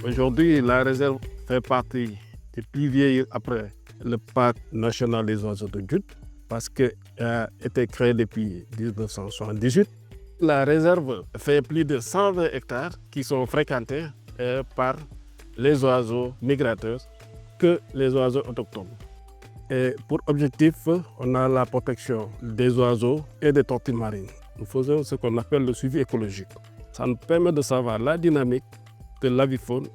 Aujourd'hui, la réserve fait partie des piliers après le parc national des oiseaux de Djoud, parce qu'elle a été créée depuis 1978. La réserve fait plus de 120 hectares qui sont fréquentés par les oiseaux migrateurs que les oiseaux autochtones. Et pour objectif, on a la protection des oiseaux et des tortues marines. Nous faisons ce qu'on appelle le suivi écologique. Ça nous permet de savoir la dynamique de l'avifaune.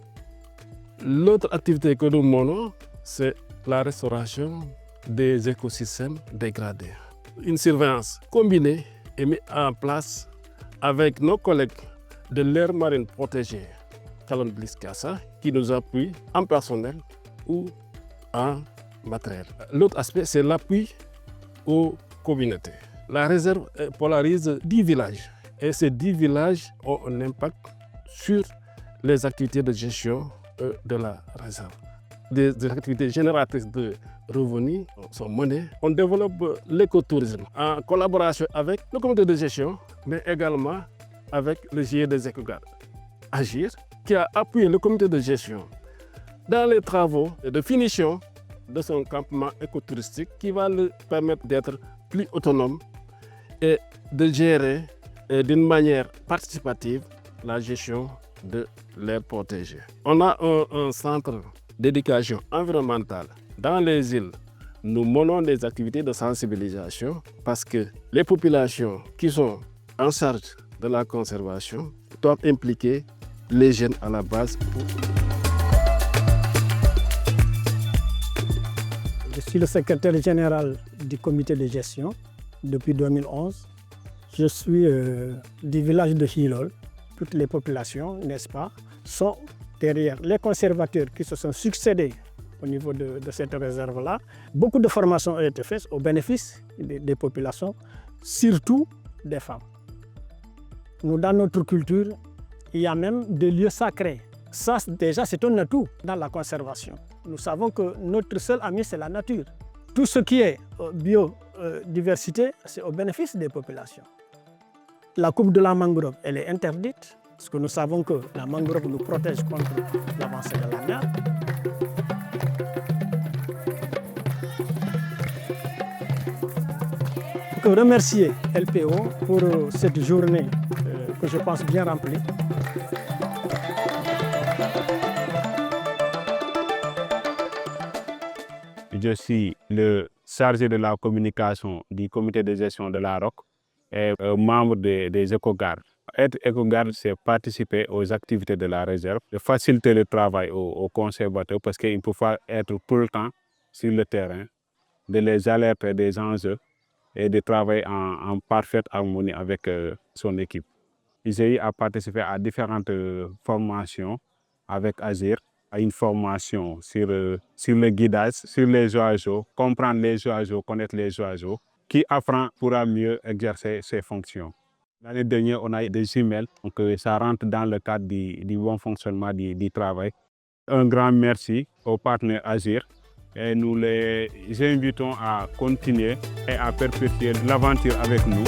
L'autre activité que nous menons, c'est la restauration des écosystèmes dégradés. Une surveillance combinée est mise en place avec nos collègues de l'aire marine protégée, Calon Bliss-Casa, qui nous appuient en personnel ou en matériel. L'autre aspect, c'est l'appui aux communautés. La réserve polarise 10 villages et ces 10 villages ont un impact sur les activités de gestion de la réserve. Des activités génératrices de revenus sont menées. On développe l'écotourisme en collaboration avec le comité de gestion, mais également avec le GIE des écogardes, Agir, qui a appuyé le comité de gestion dans les travaux de finition de son campement écotouristique qui va lui permettre d'être plus autonome et de gérer d'une manière participative la gestion de l'aire protégée. On a un centre d'éducation environnementale dans les îles. Nous menons des activités de sensibilisation parce que les populations qui sont en charge de la conservation doivent impliquer les jeunes à la base. Je suis le secrétaire général du comité de gestion depuis 2011. Je suis du village de Hilol. Toutes les populations, n'est-ce pas, sont derrière les conservateurs qui se sont succédés au niveau de cette réserve-là. Beaucoup de formations ont été faites au bénéfice des populations, surtout des femmes. Nous, dans notre culture, il y a même des lieux sacrés. Ça, déjà, c'est un atout dans la conservation. Nous savons que notre seul ami, c'est la nature. Tout ce qui est biodiversité, c'est au bénéfice des populations. La coupe de la mangrove, elle est interdite, parce que nous savons que la mangrove nous protège contre l'avancée de la mer. Je veux remercier LPO pour cette journée que je pense bien remplie. Je suis le chargé de la communication du comité de gestion de la ROC et membre des écogardes. Être écogarde, c'est participer aux activités de la réserve, de faciliter le travail aux conservateurs parce qu'il ne faut pas être tout le temps sur le terrain, de les alerter des enjeux et de travailler en parfaite harmonie avec son équipe. IGI a participé à différentes formations avec Agir, à une formation sur le guidage, sur les oiseaux, comprendre les oiseaux, connaître les oiseaux, qui apprend pourra mieux exercer ses fonctions. L'année dernière, on a eu des jumelles, donc ça rentre dans le cadre du bon fonctionnement du travail. Un grand merci aux partenaires Agir et nous les invitons à continuer et à perpétuer l'aventure avec nous.